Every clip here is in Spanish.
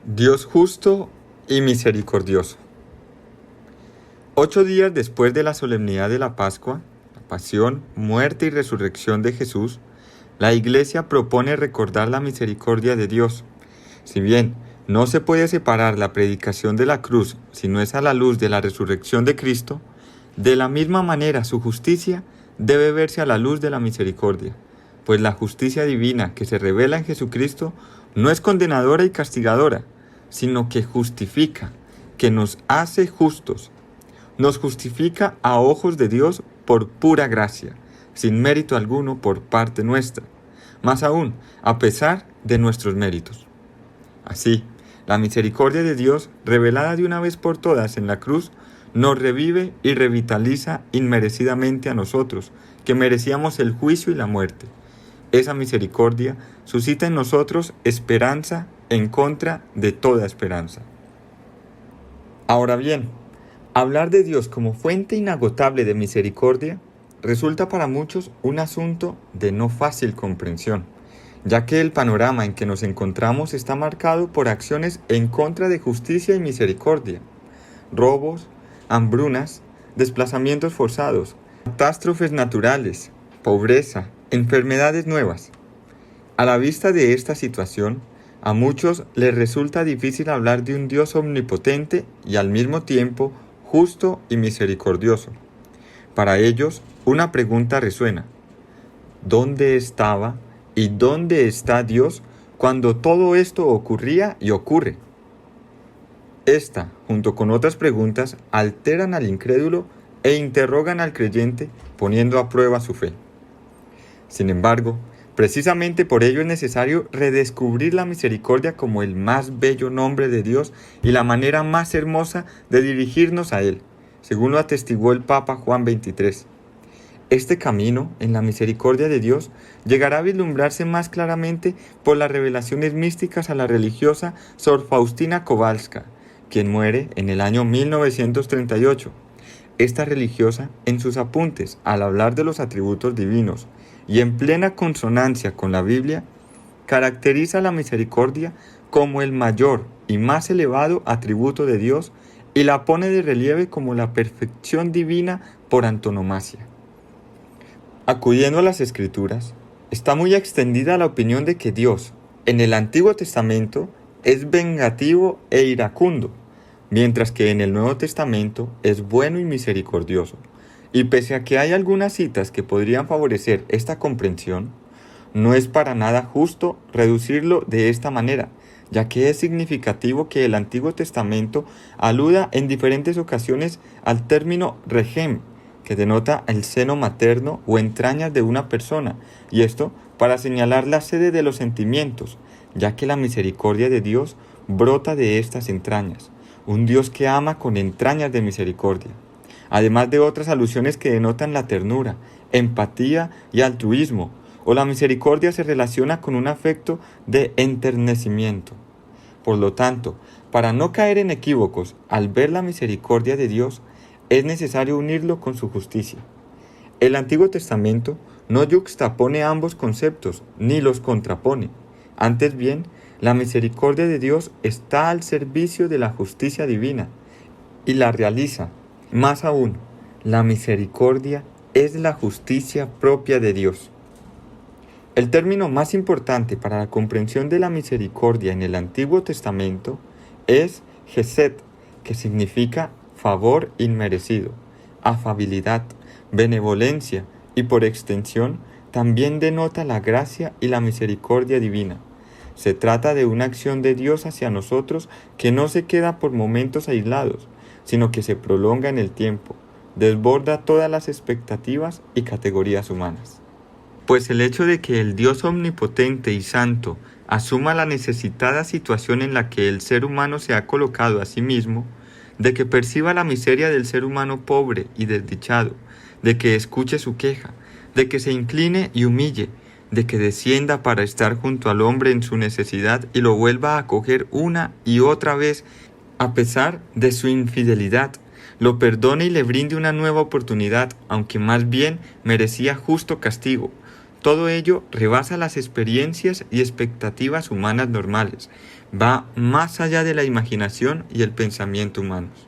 Dios justo y misericordioso. 8 días después de la solemnidad de la Pascua, la pasión, muerte y resurrección de Jesús, la Iglesia propone recordar la misericordia de Dios. Si bien no se puede separar la predicación de la cruz si no es a la luz de la resurrección de Cristo, de la misma manera su justicia debe verse a la luz de la misericordia, pues la justicia divina que se revela en Jesucristo no es condenadora y castigadora, sino que justifica, que nos hace justos. Nos justifica a ojos de Dios por pura gracia, sin mérito alguno por parte nuestra, más aún, a pesar de nuestros méritos. Así, la misericordia de Dios, revelada de una vez por todas en la cruz, nos revive y revitaliza inmerecidamente a nosotros, que merecíamos el juicio y la muerte. Esa misericordia suscita en nosotros esperanza en contra de toda esperanza. Ahora bien, hablar de Dios como fuente inagotable de misericordia resulta para muchos un asunto de no fácil comprensión, ya que el panorama en que nos encontramos está marcado por acciones en contra de justicia y misericordia, robos, hambrunas, desplazamientos forzados, catástrofes naturales, pobreza, enfermedades nuevas. A la vista de esta situación, a muchos les resulta difícil hablar de un Dios omnipotente y al mismo tiempo justo y misericordioso. Para ellos, una pregunta resuena: ¿dónde estaba y dónde está Dios cuando todo esto ocurría y ocurre? Esta, junto con otras preguntas, alteran al incrédulo e interrogan al creyente, poniendo a prueba su fe. Sin embargo, precisamente por ello es necesario redescubrir la misericordia como el más bello nombre de Dios y la manera más hermosa de dirigirnos a Él, según lo atestiguó el Papa Juan XXIII. Este camino en la misericordia de Dios llegará a vislumbrarse más claramente por las revelaciones místicas a la religiosa Sor Faustina Kowalska, quien muere en el año 1938. Esta religiosa, en sus apuntes al hablar de los atributos divinos y en plena consonancia con la Biblia, caracteriza la misericordia como el mayor y más elevado atributo de Dios y la pone de relieve como la perfección divina por antonomasia. Acudiendo a las Escrituras, está muy extendida la opinión de que Dios, en el Antiguo Testamento, es vengativo e iracundo, mientras que en el Nuevo Testamento es bueno y misericordioso. Y pese a que hay algunas citas que podrían favorecer esta comprensión, no es para nada justo reducirlo de esta manera, ya que es significativo que el Antiguo Testamento aluda en diferentes ocasiones al término regem, que denota el seno materno o entrañas de una persona, y esto para señalar la sede de los sentimientos, ya que la misericordia de Dios brota de estas entrañas, un Dios que ama con entrañas de misericordia, además de otras alusiones que denotan la ternura, empatía y altruismo, o la misericordia se relaciona con un afecto de enternecimiento. Por lo tanto, para no caer en equívocos al ver la misericordia de Dios, es necesario unirlo con su justicia. El Antiguo Testamento no yuxtapone ambos conceptos ni los contrapone. Antes bien, la misericordia de Dios está al servicio de la justicia divina y la realiza. Más aún, la misericordia es la justicia propia de Dios. El término más importante para la comprensión de la misericordia en el Antiguo Testamento es Hesed, que significa favor inmerecido, afabilidad, benevolencia y por extensión también denota la gracia y la misericordia divina. Se trata de una acción de Dios hacia nosotros que no se queda por momentos aislados, sino que se prolonga en el tiempo, desborda todas las expectativas y categorías humanas. Pues el hecho de que el Dios omnipotente y santo asuma la necesitada situación en la que el ser humano se ha colocado a sí mismo, de que perciba la miseria del ser humano pobre y desdichado, de que escuche su queja, de que se incline y humille, de que descienda para estar junto al hombre en su necesidad y lo vuelva a acoger una y otra vez a pesar de su infidelidad, lo perdone y le brinde una nueva oportunidad, aunque más bien merecía justo castigo. Todo ello rebasa las experiencias y expectativas humanas normales, va más allá de la imaginación y el pensamiento humanos.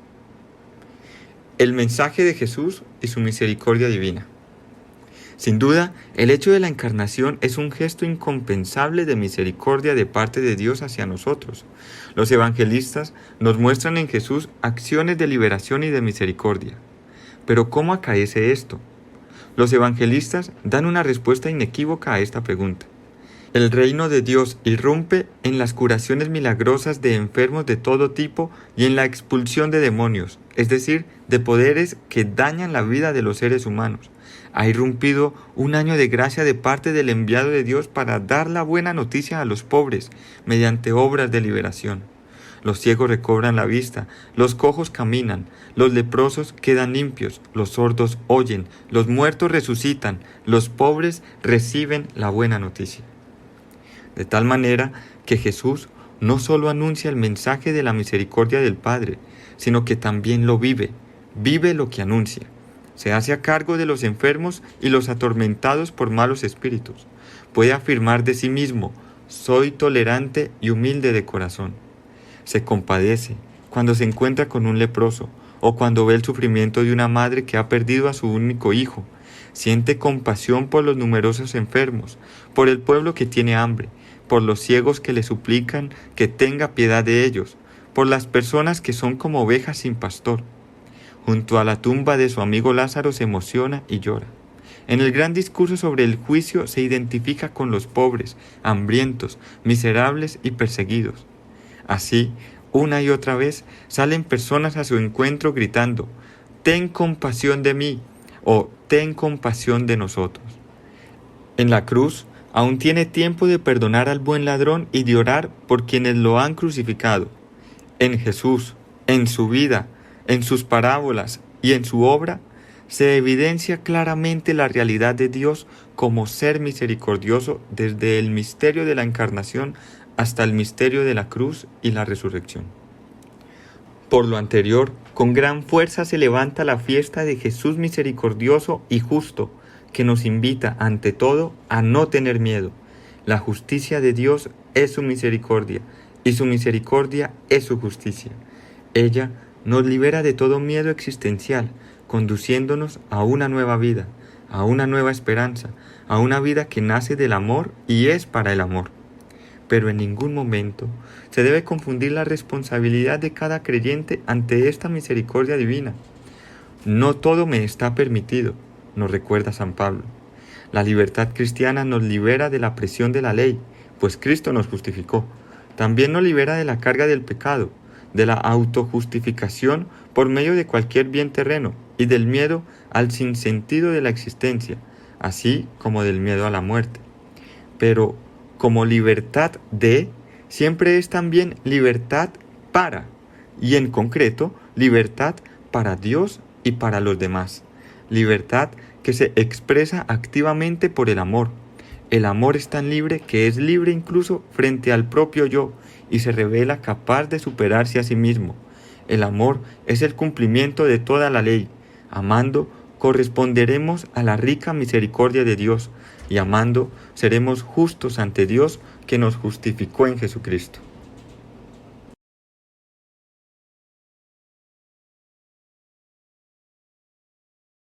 El mensaje de Jesús y su misericordia divina. Sin duda, el hecho de la encarnación es un gesto incompensable de misericordia de parte de Dios hacia nosotros. Los evangelistas nos muestran en Jesús acciones de liberación y de misericordia. Pero ¿cómo acaece esto? Los evangelistas dan una respuesta inequívoca a esta pregunta. El reino de Dios irrumpe en las curaciones milagrosas de enfermos de todo tipo y en la expulsión de demonios, es decir, de poderes que dañan la vida de los seres humanos. Ha irrumpido un año de gracia de parte del enviado de Dios para dar la buena noticia a los pobres mediante obras de liberación. Los ciegos recobran la vista, los cojos caminan, los leprosos quedan limpios, los sordos oyen, los muertos resucitan, los pobres reciben la buena noticia. De tal manera que Jesús no solo anuncia el mensaje de la misericordia del Padre, sino que también lo vive lo que anuncia. Se hace a cargo de los enfermos y los atormentados por malos espíritus. Puede afirmar de sí mismo, soy tolerante y humilde de corazón. Se compadece cuando se encuentra con un leproso o cuando ve el sufrimiento de una madre que ha perdido a su único hijo. Siente compasión por los numerosos enfermos, por el pueblo que tiene hambre, por los ciegos que le suplican que tenga piedad de ellos, por las personas que son como ovejas sin pastor. Junto a la tumba de su amigo Lázaro se emociona y llora. En el gran discurso sobre el juicio se identifica con los pobres, hambrientos, miserables y perseguidos. Así, una y otra vez, salen personas a su encuentro gritando, «Ten compasión de mí» o «Ten compasión de nosotros». En la cruz, aún tiene tiempo de perdonar al buen ladrón y de orar por quienes lo han crucificado. En Jesús, en su vida, en sus parábolas y en su obra, se evidencia claramente la realidad de Dios como ser misericordioso desde el misterio de la encarnación hasta el misterio de la cruz y la resurrección. Por lo anterior, con gran fuerza se levanta la fiesta de Jesús misericordioso y justo, que nos invita ante todo a no tener miedo. La justicia de Dios es su misericordia, y su misericordia es su justicia. Ella nos libera de todo miedo existencial, conduciéndonos a una nueva vida, a una nueva esperanza, a una vida que nace del amor y es para el amor. Pero en ningún momento se debe confundir la responsabilidad de cada creyente ante esta misericordia divina. No todo me está permitido, nos recuerda San Pablo. La libertad cristiana nos libera de la presión de la ley, pues Cristo nos justificó. También nos libera de la carga del pecado, de la autojustificación por medio de cualquier bien terreno y del miedo al sinsentido de la existencia, así como del miedo a la muerte. Pero como libertad siempre es también libertad para, y en concreto, libertad para Dios y para los demás. Libertad que se expresa activamente por el amor. El amor es tan libre que es libre incluso frente al propio yo y se revela capaz de superarse a sí mismo. El amor es el cumplimiento de toda la ley. Amando, corresponderemos a la rica misericordia de Dios y amando, seremos justos ante Dios que nos justificó en Jesucristo.